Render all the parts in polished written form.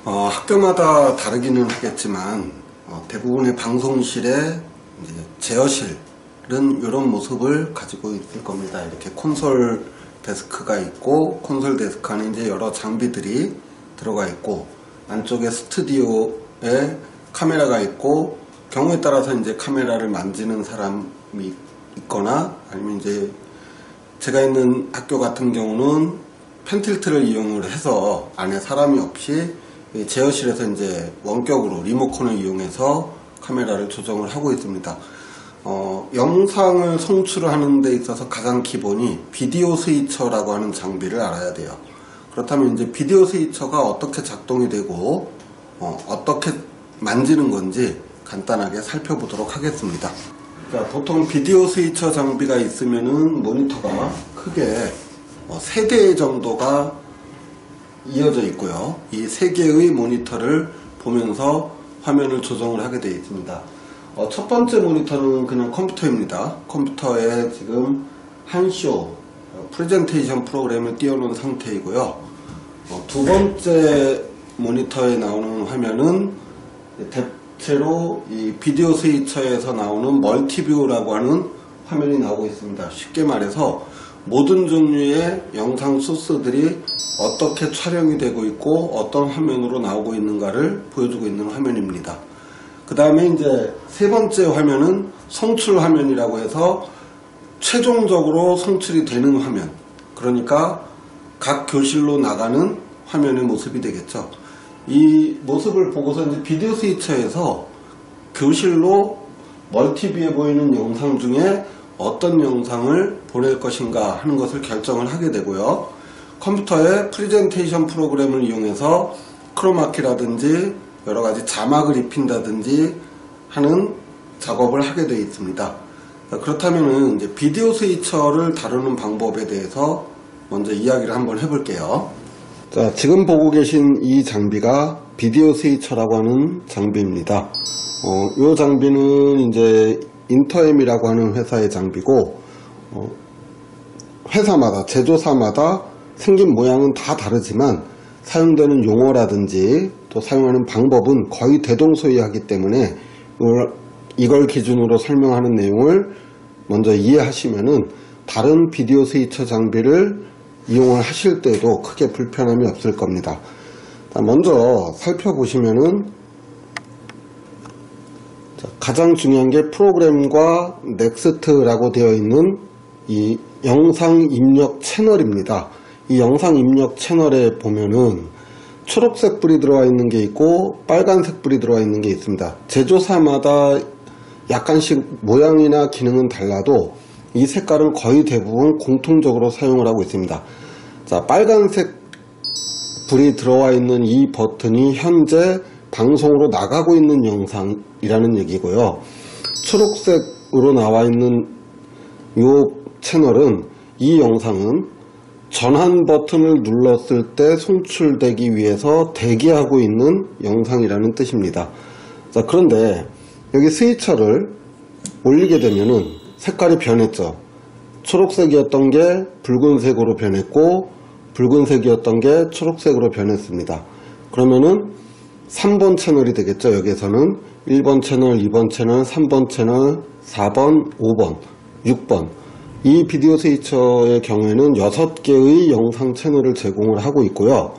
학교마다 다르기는 하겠지만 대부분의 방송실에 이제 제어실은 이런 모습을 가지고 있을 겁니다. 이렇게 콘솔 데스크가 있고, 콘솔 데스크 안에 이제 여러 장비들이 들어가 있고, 안쪽에 스튜디오에 카메라가 있고, 경우에 따라서 이제 카메라를 만지는 사람이 있거나, 아니면 이제 제가 있는 학교 같은 경우는 펜틸트를 이용을 해서 안에 사람이 없이 제어실에서 이제 원격으로 리모컨을 이용해서 카메라를 조정을 하고 있습니다. 영상을 송출을 하는 데 있어서 가장 기본이 비디오 스위처라고 하는 장비를 알아야 돼요. 그렇다면 이제 비디오 스위처가 어떻게 작동이 되고 어떻게 만지는 건지 간단하게 살펴보도록 하겠습니다. 자, 보통 비디오 스위처 장비가 있으면은 모니터가 크게 3개 정도가 이어져 있고요. 이 3개의 모니터를 보면서 화면을 조정을 하게 되어 있습니다. 첫 번째 모니터는 그냥 컴퓨터입니다. 컴퓨터에 지금 한쇼 프레젠테이션 프로그램을 띄워놓은 상태이고요. 두 번째 모니터에 나오는 화면은 대체로 이 비디오 스위처에서 나오는 멀티뷰라고 하는 화면이 나오고 있습니다. 쉽게 말해서 모든 종류의 영상 소스들이 어떻게 촬영이 되고 있고 어떤 화면으로 나오고 있는가를 보여주고 있는 화면입니다. 그 다음에 이제 세 번째 화면은 송출 화면이라고 해서 최종적으로 송출이 되는 화면, 그러니까 각 교실로 나가는 화면의 모습이 되겠죠. 이 모습을 보고서 이제 비디오 스위처에서 교실로 멀티뷰에 보이는 영상 중에 어떤 영상을 보낼 것인가 하는 것을 결정을 하게 되고요. 컴퓨터에 프레젠테이션 프로그램을 이용해서 크로마키라든지 여러가지 자막을 입힌다든지 하는 작업을 하게 되어 있습니다. 그렇다면 이제 비디오 스위처를 다루는 방법에 대해서 먼저 이야기를 한번 해볼게요. 자, 지금 보고 계신 이 장비가 비디오 스위처라고 하는 장비입니다. 이 장비는 이제 인터엠이라고 하는 회사의 장비고, 회사마다, 제조사마다 생긴 모양은 다 다르지만 사용되는 용어라든지 또 사용하는 방법은 거의 대동소이하기 때문에 이걸 기준으로 설명하는 내용을 먼저 이해하시면은 다른 비디오 스위처 장비를 이용을 하실 때도 크게 불편함이 없을 겁니다. 먼저 살펴보시면은 가장 중요한 게 프로그램과 넥스트라고 되어 있는 이 영상 입력 채널입니다. 이 영상 입력 채널에 보면은 초록색 불이 들어와 있는 게 있고 빨간색 불이 들어와 있는 게 있습니다. 제조사마다 약간씩 모양이나 기능은 달라도 이 색깔은 거의 대부분 공통적으로 사용을 하고 있습니다. 자, 빨간색 불이 들어와 있는 이 버튼이 현재 방송으로 나가고 있는 영상이라는 얘기고요. 초록색으로 나와 있는 이 채널은, 이 영상은 전환 버튼을 눌렀을 때 송출되기 위해서 대기하고 있는 영상이라는 뜻입니다. 자, 그런데 여기 스위처를 올리게 되면은 색깔이 변했죠. 초록색이었던 게 붉은색으로 변했고, 붉은색이었던 게 초록색으로 변했습니다. 그러면은 3번 채널이 되겠죠. 여기에서는 1번 채널, 2번 채널, 3번 채널, 4번, 5번, 6번. 이 비디오 스위처의 경우에는 6개의 영상 채널을 제공을 하고 있고요.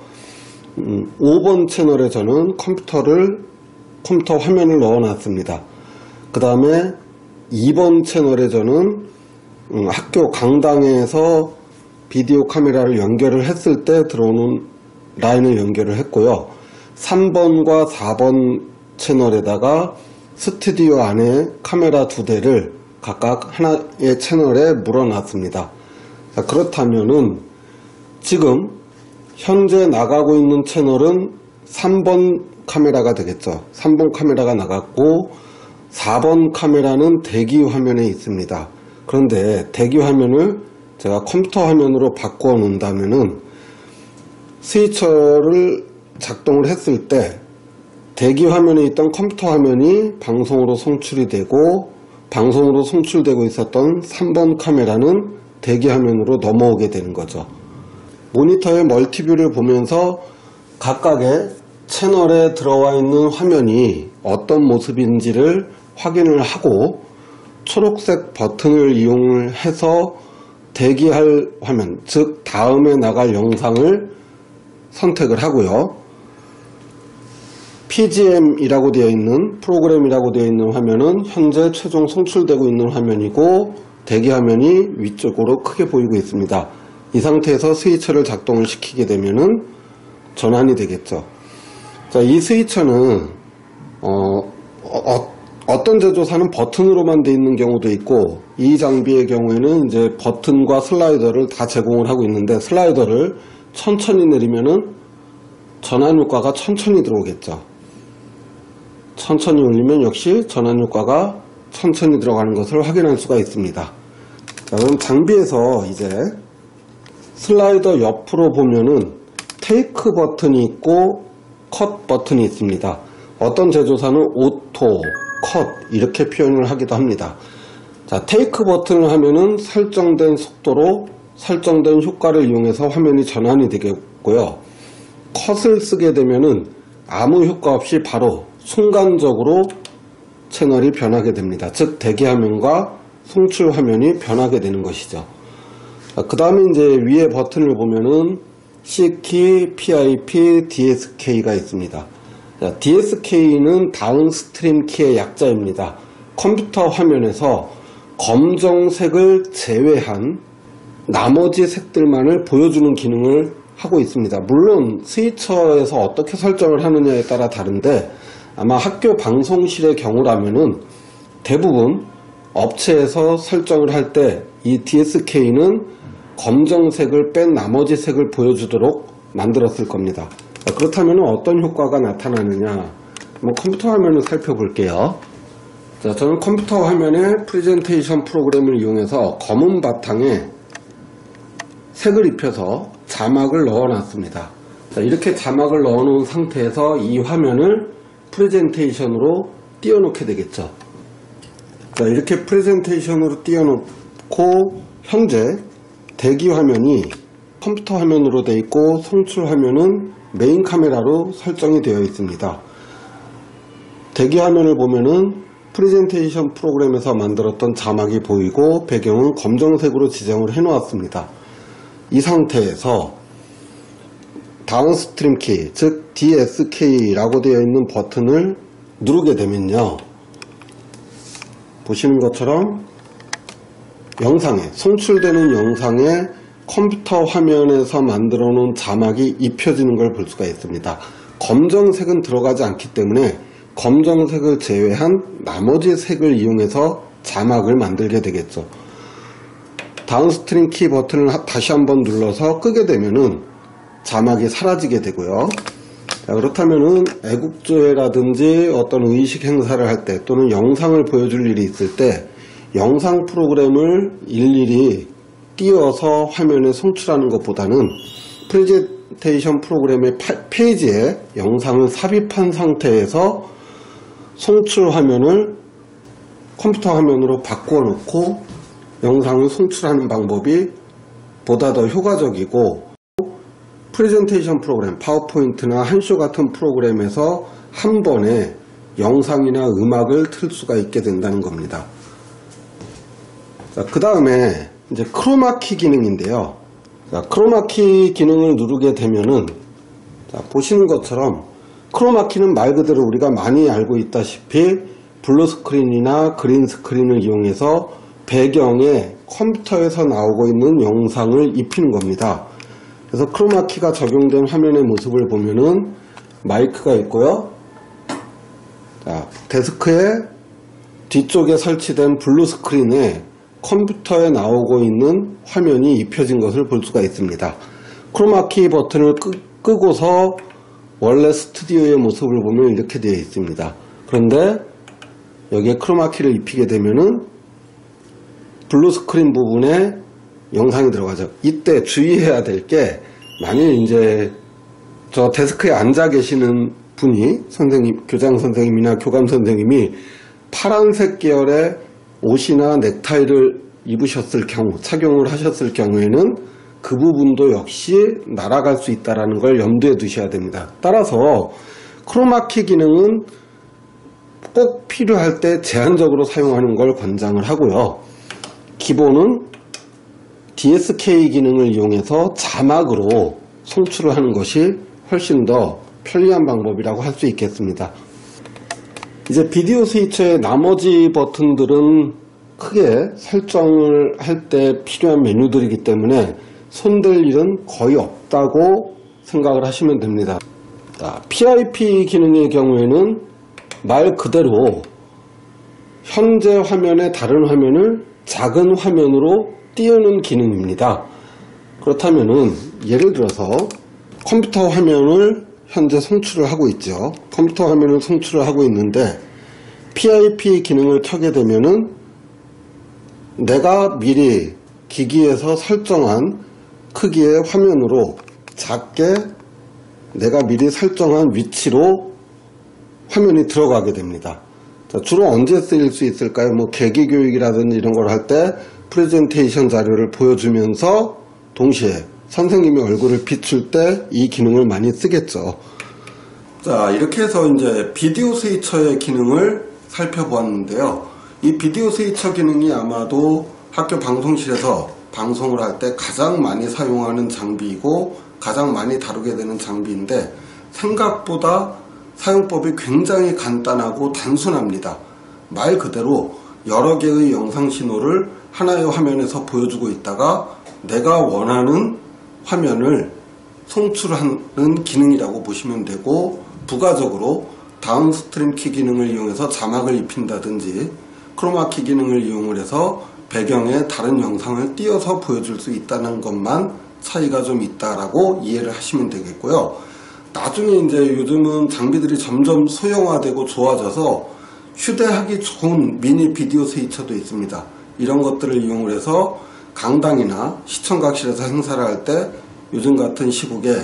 5번 채널에 저는 컴퓨터 화면을 넣어 놨습니다. 그 다음에 2번 채널에 저는 학교 강당에서 비디오 카메라를 연결을 했을 때 들어오는 라인을 연결을 했고요. 3번과 4번 채널에다가 스튜디오 안에 카메라 2대를 각각 하나의 채널에 물어놨습니다. 자, 그렇다면은 지금 현재 나가고 있는 채널은 3번 카메라가 되겠죠. 3번 카메라가 나갔고 4번 카메라는 대기 화면에 있습니다. 그런데 대기 화면을 제가 컴퓨터 화면으로 바꿔 놓는다면은 스위처를 작동을 했을 때 대기 화면에 있던 컴퓨터 화면이 방송으로 송출이 되고, 방송으로 송출되고 있었던 3번 카메라는 대기 화면으로 넘어오게 되는 거죠. 모니터의 멀티뷰를 보면서 각각의 채널에 들어와 있는 화면이 어떤 모습인지를 확인을 하고 초록색 버튼을 이용해서 대기할 화면, 즉 다음에 나갈 영상을 선택을 하고요. PGM이라고 되어 있는, 프로그램이라고 되어 있는 화면은 현재 최종 송출되고 있는 화면이고 대기 화면이 위쪽으로 크게 보이고 있습니다. 이 상태에서 스위처를 작동을 시키게 되면은 전환이 되겠죠. 자, 이 스위처는 어떤 제조사는 버튼으로만 되어 있는 경우도 있고, 이 장비의 경우에는 이제 버튼과 슬라이더를 다 제공을 하고 있는데, 슬라이더를 천천히 내리면은 전환 효과가 천천히 들어오겠죠. 천천히 올리면 역시 전환 효과가 천천히 들어가는 것을 확인할 수가 있습니다. 자, 그럼 장비에서 이제 슬라이더 옆으로 보면은 테이크 버튼이 있고 컷 버튼이 있습니다. 어떤 제조사는 오토, 컷 이렇게 표현을 하기도 합니다. 자, 테이크 버튼을 하면은 설정된 속도로 설정된 효과를 이용해서 화면이 전환이 되겠고요. 컷을 쓰게 되면은 아무 효과 없이 바로 순간적으로 채널이 변하게 됩니다. 즉 대기 화면과 송출 화면이 변하게 되는 것이죠. 그 다음에 이제 위에 버튼을 보면은 C키, PIP, DSK가 있습니다. 자, DSK는 다운스트림 키의 약자입니다. 컴퓨터 화면에서 검정색을 제외한 나머지 색들만을 보여주는 기능을 하고 있습니다. 물론 스위처에서 어떻게 설정을 하느냐에 따라 다른데, 아마 학교 방송실의 경우라면은 대부분 업체에서 설정을 할 때 이 DSK는 검정색을 뺀 나머지 색을 보여주도록 만들었을 겁니다. 그렇다면 어떤 효과가 나타나느냐, 컴퓨터 화면을 살펴볼게요. 자, 저는 컴퓨터 화면에 프레젠테이션 프로그램을 이용해서 검은 바탕에 색을 입혀서 자막을 넣어 놨습니다. 자, 이렇게 자막을 넣어 놓은 상태에서 이 화면을 프레젠테이션으로 띄워놓게 되겠죠. 자, 이렇게 프레젠테이션으로 띄워놓고 현재 대기 화면이 컴퓨터 화면으로 되어 있고 송출 화면은 메인 카메라로 설정이 되어 있습니다. 대기 화면을 보면은 프레젠테이션 프로그램에서 만들었던 자막이 보이고 배경은 검정색으로 지정을 해 놓았습니다. 이 상태에서 다운스트림 키, 즉 DSK라고 되어 있는 버튼을 누르게 되면요, 보시는 것처럼 영상에, 송출되는 영상에 컴퓨터 화면에서 만들어 놓은 자막이 입혀지는 걸 볼 수가 있습니다. 검정색은 들어가지 않기 때문에 검정색을 제외한 나머지 색을 이용해서 자막을 만들게 되겠죠. 다운스트림 키 버튼을 다시 한번 눌러서 끄게 되면은 자막이 사라지게 되고요. 자, 그렇다면은 애국조회라든지 어떤 의식 행사를 할 때 또는 영상을 보여줄 일이 있을 때 영상 프로그램을 일일이 띄워서 화면에 송출하는 것보다는 프레젠테이션 프로그램의 페이지에 영상을 삽입한 상태에서 송출 화면을 컴퓨터 화면으로 바꾸어 놓고 영상을 송출하는 방법이 보다 더 효과적이고, 프레젠테이션 프로그램, 파워포인트나 한쇼 같은 프로그램에서 한 번에 영상이나 음악을 틀 수가 있게 된다는 겁니다. 자, 그 다음에 이제 크로마키 기능인데요. 자, 크로마키 기능을 누르게 되면은, 자, 보시는 것처럼 크로마키는 말 그대로 우리가 많이 알고 있다시피 블루 스크린이나 그린 스크린을 이용해서 배경에 컴퓨터에서 나오고 있는 영상을 입히는 겁니다. 그래서 크로마키가 적용된 화면의 모습을 보면은 마이크가 있고요. 자, 데스크의 뒤쪽에 설치된 블루 스크린에 컴퓨터에 나오고 있는 화면이 입혀진 것을 볼 수가 있습니다. 크로마키 버튼을 끄고서 원래 스튜디오의 모습을 보면 이렇게 되어 있습니다. 그런데 여기에 크로마키를 입히게 되면은 블루 스크린 부분에 영상이 들어가죠. 이때 주의해야 될 게, 만일 이제 저 데스크에 앉아 계시는 분이 선생님, 교장 선생님이나 교감 선생님이 파란색 계열의 옷이나 넥타이를 입으셨을 경우, 착용을 하셨을 경우에는 그 부분도 역시 날아갈 수 있다는 걸 염두에 두셔야 됩니다. 따라서 크로마키 기능은 꼭 필요할 때 제한적으로 사용하는 걸 권장을 하고요. 기본은 DSK 기능을 이용해서 자막으로 송출을 하는 것이 훨씬 더 편리한 방법이라고 할 수 있겠습니다. 이제 비디오 스위처의 나머지 버튼들은 크게 설정을 할 때 필요한 메뉴들이기 때문에 손댈 일은 거의 없다고 생각을 하시면 됩니다. PIP 기능의 경우에는 말 그대로 현재 화면의 다른 화면을 작은 화면으로 띄우는 기능입니다. 그렇다면은 예를 들어서 컴퓨터 화면을 현재 송출을 하고 있죠. 컴퓨터 화면을 송출을 하고 있는데 PIP 기능을 켜게 되면은 내가 미리 기기에서 설정한 크기의 화면으로 작게 내가 미리 설정한 위치로 화면이 들어가게 됩니다. 자, 주로 언제 쓰일 수 있을까요? 뭐 계기교육이라든지 이런 걸 할 때 프레젠테이션 자료를 보여주면서 동시에 선생님의 얼굴을 비출 때 이 기능을 많이 쓰겠죠. 자, 이렇게 해서 이제 비디오 스위처의 기능을 살펴보았는데요. 이 비디오 스위처 기능이 아마도 학교 방송실에서 방송을 할 때 가장 많이 사용하는 장비이고 가장 많이 다루게 되는 장비인데 생각보다 사용법이 굉장히 간단하고 단순합니다. 말 그대로 여러 개의 영상 신호를 하나의 화면에서 보여주고 있다가 내가 원하는 화면을 송출하는 기능이라고 보시면 되고, 부가적으로 다운스트림 키 기능을 이용해서 자막을 입힌다든지 크로마키 기능을 이용해서 배경에 다른 영상을 띄어서 보여줄 수 있다는 것만 차이가 좀 있다라고 이해를 하시면 되겠고요. 나중에 이제 요즘은 장비들이 점점 소형화되고 좋아져서 휴대하기 좋은 미니 비디오 스위처도 있습니다. 이런 것들을 이용을 해서 강당이나 시청각실에서 행사를 할 때 요즘 같은 시국에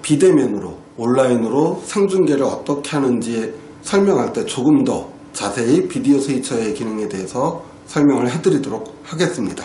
비대면으로 온라인으로 생중계를 어떻게 하는지 설명할 때 조금 더 자세히 비디오 스위처의 기능에 대해서 설명을 해드리도록 하겠습니다.